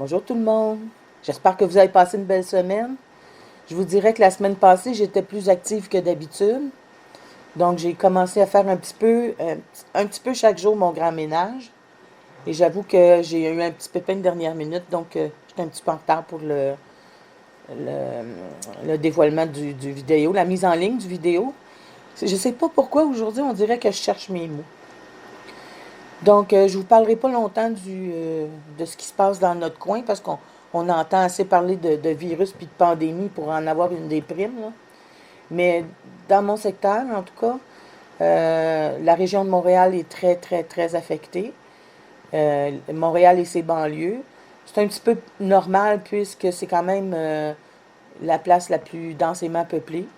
Bonjour tout le monde. J'espère que vous avez passé une belle semaine. Je vous dirais que la semaine passée, j'étais plus active que d'habitude. Donc, j'ai commencé à faire un petit peu chaque jour mon grand ménage. Et j'avoue que j'ai eu un petit pépin de dernière minute, donc j'étais un petit peu en retard pour le dévoilement du vidéo, la mise en ligne du vidéo. Je ne sais pas pourquoi aujourd'hui, on dirait que je cherche mes mots. Donc, je vous parlerai pas longtemps de ce qui se passe dans notre coin parce qu'on entend assez parler de virus puis de pandémie pour en avoir une déprime, là. Mais dans mon secteur, en tout cas, la région de Montréal est très, très, très affectée. Montréal et ses banlieues. C'est un petit peu normal puisque c'est quand même la place la plus densément peuplée.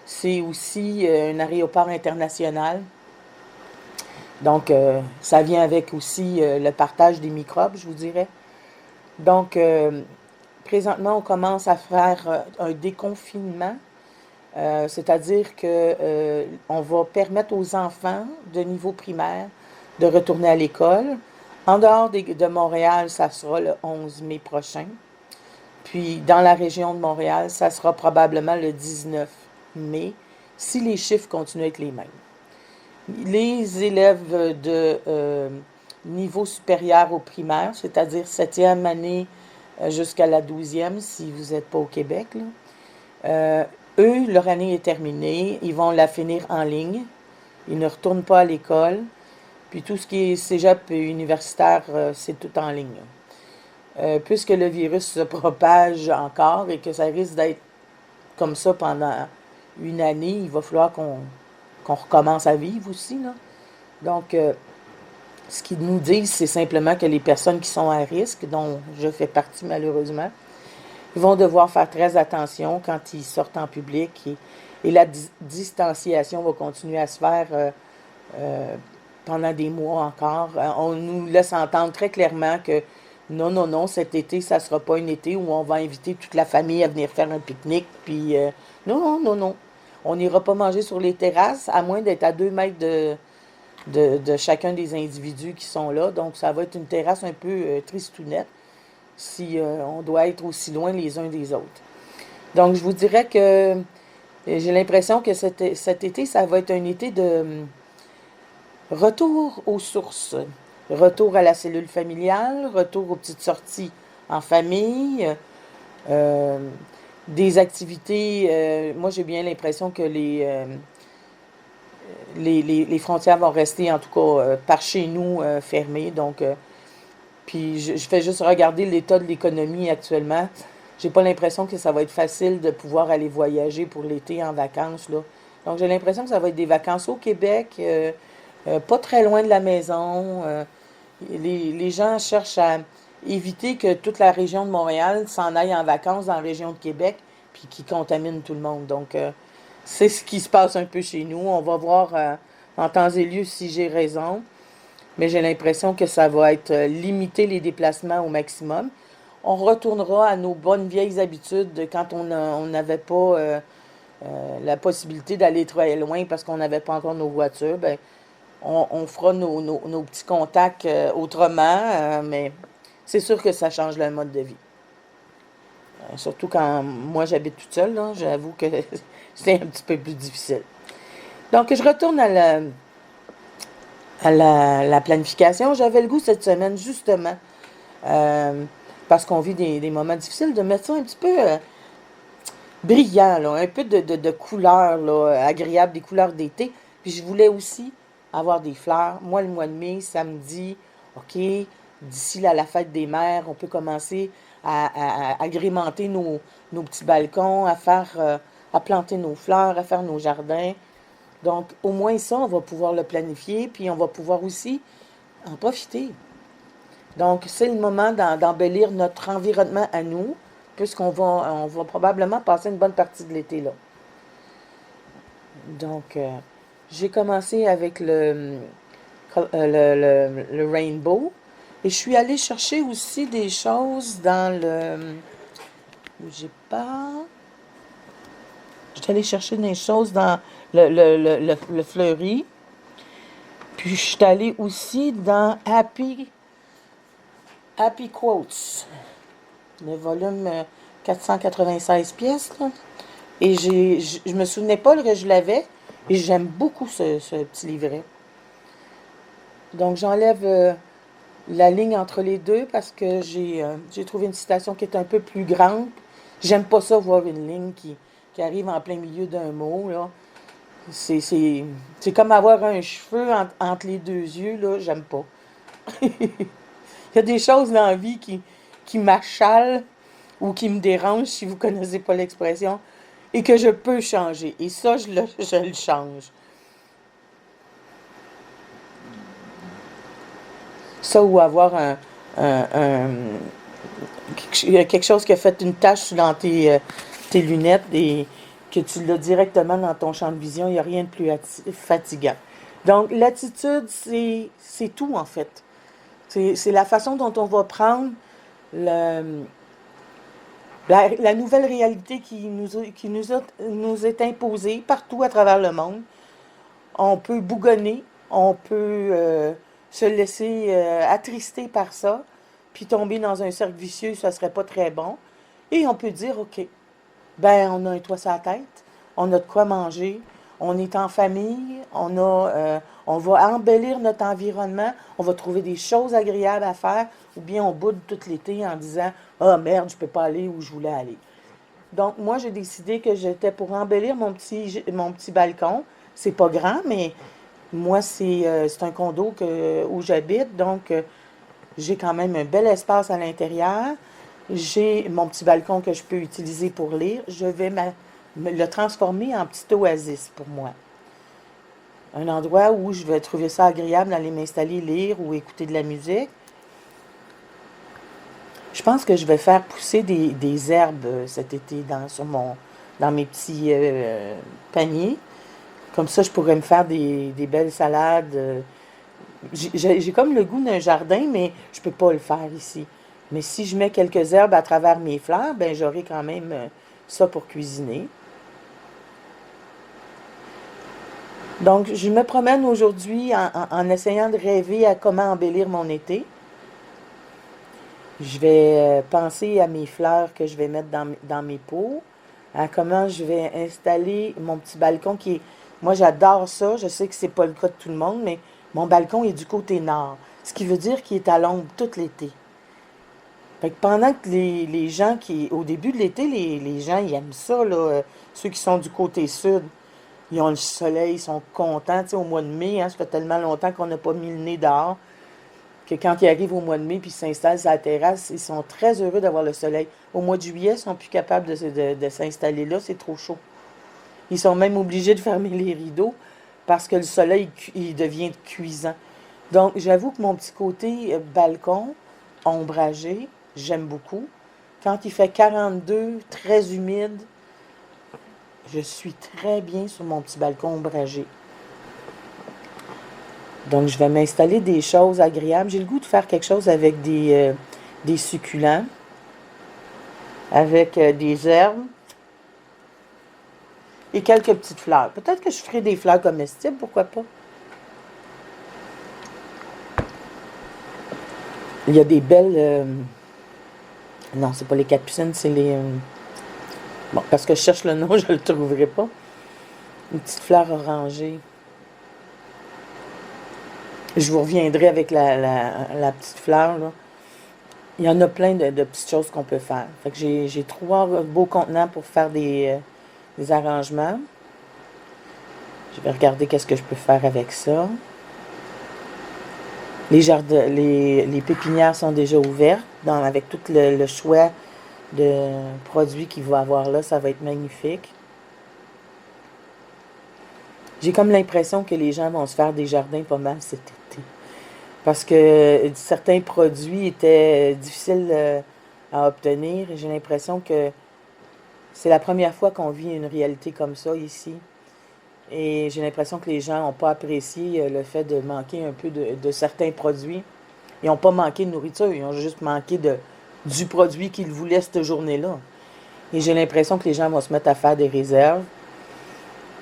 C'est aussi un aéroport international. Donc, ça vient avec aussi le partage des microbes, je vous dirais. Donc, présentement, on commence à faire un déconfinement, c'est-à-dire que on va permettre aux enfants de niveau primaire de retourner à l'école. En dehors de Montréal, ça sera le 11 mai prochain. Puis, dans la région de Montréal, ça sera probablement le 19 mai, si les chiffres continuent à être les mêmes. Les élèves de niveau supérieur au primaire, c'est-à-dire septième année jusqu'à la douzième, si vous n'êtes pas au Québec, là, eux, leur année est terminée. Ils vont la finir en ligne. Ils ne retournent pas à l'école. Puis tout ce qui est cégep et universitaire, c'est tout en ligne. Puisque le virus se propage encore et que ça risque d'être comme ça pendant une année, il va falloir qu'on recommence à vivre aussi, là. Donc, ce qu'ils nous disent, c'est simplement que les personnes qui sont à risque, dont je fais partie malheureusement, ils vont devoir faire très attention quand ils sortent en public et la distanciation va continuer à se faire euh, pendant des mois encore. On nous laisse entendre très clairement que non, non, non, cet été, ça ne sera pas un été où on va inviter toute la famille à venir faire un pique-nique. Puis, non, non, non, non. On n'ira pas manger sur les terrasses, à moins d'être à 2 mètres de chacun des individus qui sont là. Donc, ça va être une terrasse un peu tristounette si on doit être aussi loin les uns des autres. Donc, je vous dirais que j'ai l'impression que cet été, ça va être un été de retour aux sources, retour à la cellule familiale, retour aux petites sorties en famille, euh, des activités. Moi, j'ai bien l'impression que les frontières vont rester, en tout cas, par chez nous, fermées. Donc, puis je fais juste regarder l'état de l'économie actuellement. J'ai pas l'impression que ça va être facile de pouvoir aller voyager pour l'été en vacances, là. Donc j'ai l'impression que ça va être des vacances au Québec, pas très loin de la maison. Les gens cherchent à éviter que toute la région de Montréal s'en aille en vacances dans la région de Québec, puis qui contamine tout le monde. Donc c'est ce qui se passe un peu chez nous. On va voir en temps et lieu si j'ai raison. Mais j'ai l'impression que ça va être limiter les déplacements au maximum. On retournera à nos bonnes vieilles habitudes de quand on n'avait pas la possibilité d'aller très loin parce qu'on n'avait pas encore nos voitures. Ben, on fera nos petits contacts autrement, mais c'est sûr que ça change le mode de vie. Surtout quand moi j'habite toute seule, là, j'avoue que c'est un petit peu plus difficile. Donc je retourne à la planification. J'avais le goût cette semaine, justement, euh, parce qu'on vit des moments difficiles, de mettre ça un petit peu brillant, là, un peu de couleurs là, agréables, des couleurs d'été. Puis je voulais aussi avoir des fleurs. Moi, le mois de mai, ça me dit, OK, d'ici là, la fête des mères, on peut commencer à agrémenter nos petits balcons, à planter nos fleurs, à faire nos jardins. Donc, au moins ça, on va pouvoir le planifier, puis on va pouvoir aussi en profiter. Donc, c'est le moment d'embellir notre environnement à nous, puisqu'on va probablement passer une bonne partie de l'été là. Donc, j'ai commencé avec le rainbow. Et je suis allée chercher aussi des choses dans le... J'ai pas... Je suis allée chercher des choses dans le fleuri. Puis je suis allée aussi dans Happy Quotes. le volume 496 pièces, là. Et je me souvenais pas que je l'avais. Et j'aime beaucoup ce petit livret. Donc, j'enlève la ligne entre les deux parce que j'ai trouvé une citation qui est un peu plus grande. J'aime pas ça, voir une ligne qui arrive en plein milieu d'un mot, là. C'est comme avoir un cheveu entre les deux yeux, là. J'aime pas. Il y a des choses dans la vie qui m'achalent ou qui me dérangent, si vous connaissez pas l'expression, et que je peux changer. Et ça, je le change. Ça, ou avoir quelque chose qui a fait une tache dans tes lunettes et que tu l'as directement dans ton champ de vision, il n'y a rien de plus fatigant. Donc, l'attitude, c'est tout, en fait. C'est la façon dont on va prendre le, la nouvelle réalité nous est imposée partout à travers le monde. On peut bougonner, on peut se laisser attrister par ça, puis tomber dans un cercle vicieux, ça serait pas très bon. Et on peut dire, OK, ben on a un toit sur la tête, on a de quoi manger, on est en famille, on va embellir notre environnement, on va trouver des choses agréables à faire, ou bien on boude tout l'été en disant, ah merde, je peux pas aller où je voulais aller. Donc moi j'ai décidé que j'étais pour embellir mon petit balcon. C'est pas grand, mais moi c'est un condo où j'habite, donc j'ai quand même un bel espace à l'intérieur. J'ai mon petit balcon que je peux utiliser pour lire. Je vais le transformer en petit oasis pour moi. Un endroit où je vais trouver ça agréable d'aller m'installer, lire ou écouter de la musique. Je pense que je vais faire pousser des herbes cet été dans mes petits paniers. Comme ça, je pourrais me faire des belles salades. J'ai comme le goût d'un jardin, mais je peux pas le faire ici. Mais si je mets quelques herbes à travers mes fleurs, ben j'aurai quand même ça pour cuisiner. Donc, je me promène aujourd'hui en essayant de rêver à comment embellir mon été. Je vais penser à mes fleurs que je vais mettre dans mes pots, à comment je vais installer mon petit balcon qui est... Moi, j'adore ça. Je sais que c'est pas le cas de tout le monde, mais mon balcon est du côté nord. Ce qui veut dire qu'il est à l'ombre tout l'été. Fait que pendant que les gens au début de l'été, les gens, ils aiment ça, là, ceux qui sont du côté sud, ils ont le soleil, ils sont contents, tu sais, au mois de mai, hein, ça fait tellement longtemps qu'on n'a pas mis le nez dehors, que quand ils arrivent au mois de mai puis ils s'installent sur la terrasse, ils sont très heureux d'avoir le soleil. Au mois de juillet, ils sont plus capables de s'installer là, c'est trop chaud. Ils sont même obligés de fermer les rideaux parce que le soleil, il devient cuisant. Donc, j'avoue que mon petit côté balcon, ombragé, j'aime beaucoup. Quand il fait 42, très humide, je suis très bien sur mon petit balcon ombragé. Donc, je vais m'installer des choses agréables. J'ai le goût de faire quelque chose avec des succulents, avec des herbes et quelques petites fleurs. Peut-être que je ferai des fleurs comestibles, pourquoi pas. Il y a des belles... non, c'est pas les capucines, c'est les... bon, parce que je cherche le nom, je le trouverai pas. Une petite fleur orangée. Je vous reviendrai avec la petite fleur, là. Il y en a plein de petites choses qu'on peut faire. Fait que j'ai 3 beaux contenants pour faire des arrangements. Je vais regarder qu'est-ce que je peux faire avec ça. Les pépinières sont déjà ouvertes, avec tout le choix de produits qu'il va avoir là, ça va être magnifique. J'ai comme l'impression que les gens vont se faire des jardins pas mal cet été. Parce que certains produits étaient difficiles à obtenir. J'ai l'impression que c'est la première fois qu'on vit une réalité comme ça ici. Et j'ai l'impression que les gens n'ont pas apprécié le fait de manquer un peu de certains produits. Ils n'ont pas manqué de nourriture, ils ont juste manqué du produit qu'ils voulaient cette journée-là. Et j'ai l'impression que les gens vont se mettre à faire des réserves.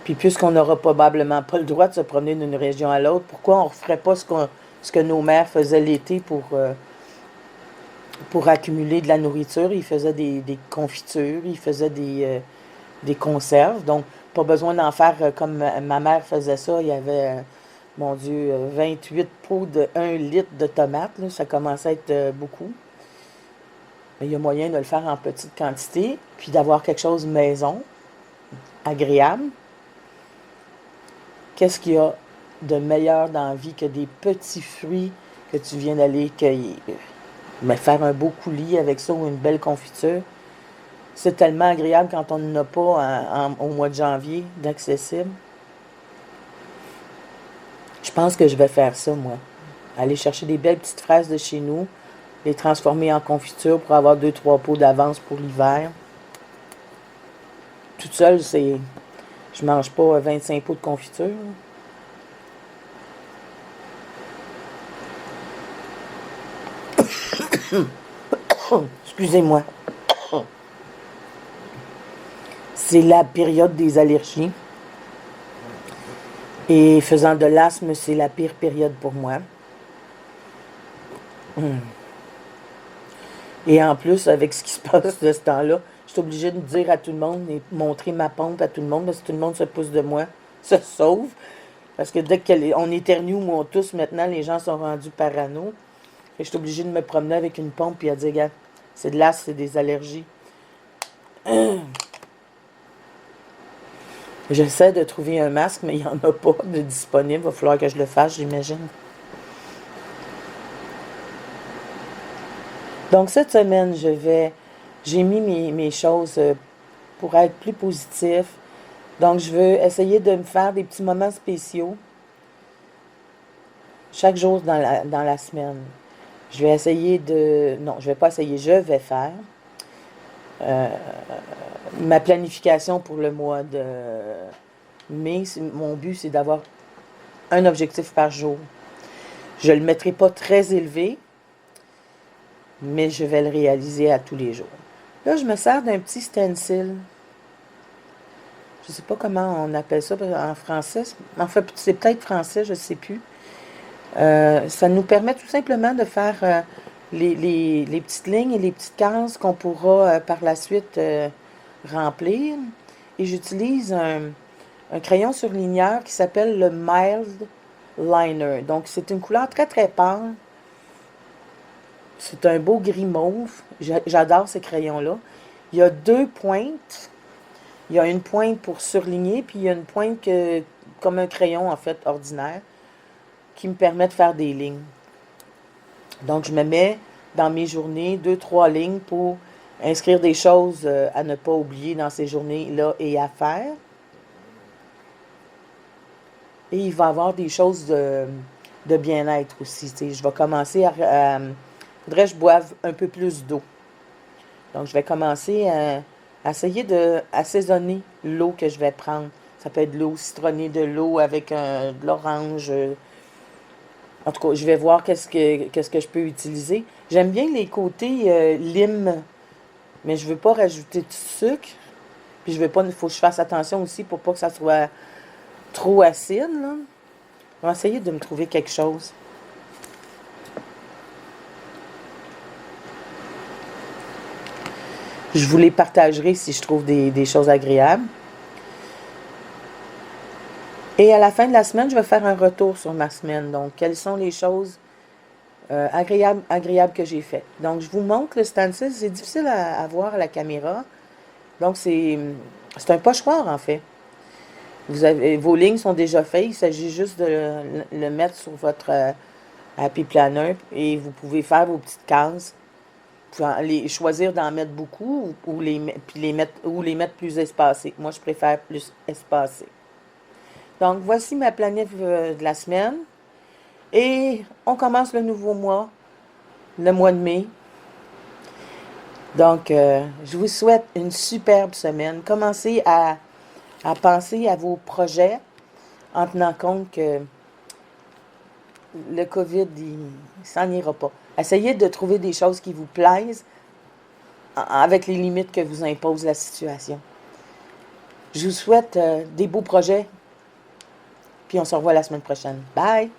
Puis puisqu'on n'aura probablement pas le droit de se promener d'une région à l'autre, pourquoi on ne referait pas ce que nos mères faisaient l'été pour accumuler de la nourriture. Il faisait des confitures, il faisait des conserves. Donc, pas besoin d'en faire comme ma mère faisait ça. Il y avait, mon Dieu, 28 pots de 1 litre de tomates. Là. Ça commençait à être beaucoup. Mais il y a moyen de le faire en petite quantité, puis d'avoir quelque chose maison, agréable. Qu'est-ce qu'il y a de meilleur dans la vie que des petits fruits que tu viens d'aller cueillir? Mais faire un beau coulis avec ça ou une belle confiture, c'est tellement agréable quand on n'en a pas au mois de janvier d'accessible. Je pense que je vais faire ça, moi. Aller chercher des belles petites fraises de chez nous, les transformer en confiture pour avoir 2-3 pots d'avance pour l'hiver. Toute seule, je mange pas 25 pots de confiture. Excusez-moi. C'est la période des allergies. Et faisant de l'asthme, c'est la pire période pour moi. Et en plus, avec ce qui se passe de ce temps-là, je suis obligée de dire à tout le monde et montrer ma pompe à tout le monde parce que tout le monde se pousse de moi, se sauve. Parce que dès qu'on éternue ou on tousse, maintenant, les gens sont rendus parano. Et je suis obligée de me promener avec une pompe et à dire, regarde, c'est de l'asthme, c'est des allergies. J'essaie de trouver un masque, mais il n'y en a pas de disponible. Il va falloir que je le fasse, j'imagine. Donc, cette semaine, j'ai mis mes choses pour être plus positif. Donc, je veux essayer de me faire des petits moments spéciaux chaque jour dans la semaine. Je vais essayer de... Non, je vais pas essayer, je vais faire ma planification pour le mois de mai. Mon but, c'est d'avoir un objectif par jour. Je ne le mettrai pas très élevé, mais je vais le réaliser à tous les jours. Là, je me sers d'un petit stencil. Je ne sais pas comment on appelle ça en français. En fait, c'est peut-être français, je ne sais plus. Ça nous permet tout simplement de faire les petites lignes et les petites cases qu'on pourra par la suite remplir. Et j'utilise un crayon surligneur qui s'appelle le Mild Liner. Donc, c'est une couleur très, très pâle. C'est un beau gris mauve. J'adore ces crayons-là. Il y a 2 pointes. Il y a une pointe pour surligner, puis il y a une pointe comme un crayon, en fait, ordinaire, qui me permet de faire des lignes. Donc, je me mets dans mes journées 2-3 lignes pour inscrire des choses à ne pas oublier dans ces journées-là et à faire. Et il va y avoir des choses de bien-être aussi. T'sais. Je vais commencer faudrait que je boive un peu plus d'eau. Donc, je vais commencer à essayer d'assaisonner l'eau que je vais prendre. Ça peut être de l'eau citronnée, de l'eau avec de l'orange. En tout cas, je vais voir qu'est-ce que je peux utiliser. J'aime bien les côtés lime, mais je ne veux pas rajouter de sucre. Puis je veux pas, il faut que je fasse attention aussi pour pas que ça soit trop acide. Là. Je vais essayer de me trouver quelque chose. Je vous les partagerai si je trouve des choses agréables. Et à la fin de la semaine, je vais faire un retour sur ma semaine. Donc, quelles sont les choses agréables que j'ai faites. Donc, je vous montre le stencil. C'est difficile à voir à la caméra. Donc, c'est un pochoir, en fait. Vos lignes sont déjà faites. Il s'agit juste de le mettre sur votre Happy Planner. Et vous pouvez faire vos petites cases. Vous pouvez choisir d'en mettre beaucoup ou les mettre plus espacés. Moi, je préfère plus espacés. Donc, voici ma planète de la semaine. Et on commence le nouveau mois, le mois de mai. Donc, je vous souhaite une superbe semaine. Commencez à penser à vos projets en tenant compte que le COVID, il s'en ira pas. Essayez de trouver des choses qui vous plaisent avec les limites que vous impose la situation. Je vous souhaite des beaux projets. Puis on se revoit la semaine prochaine. Bye!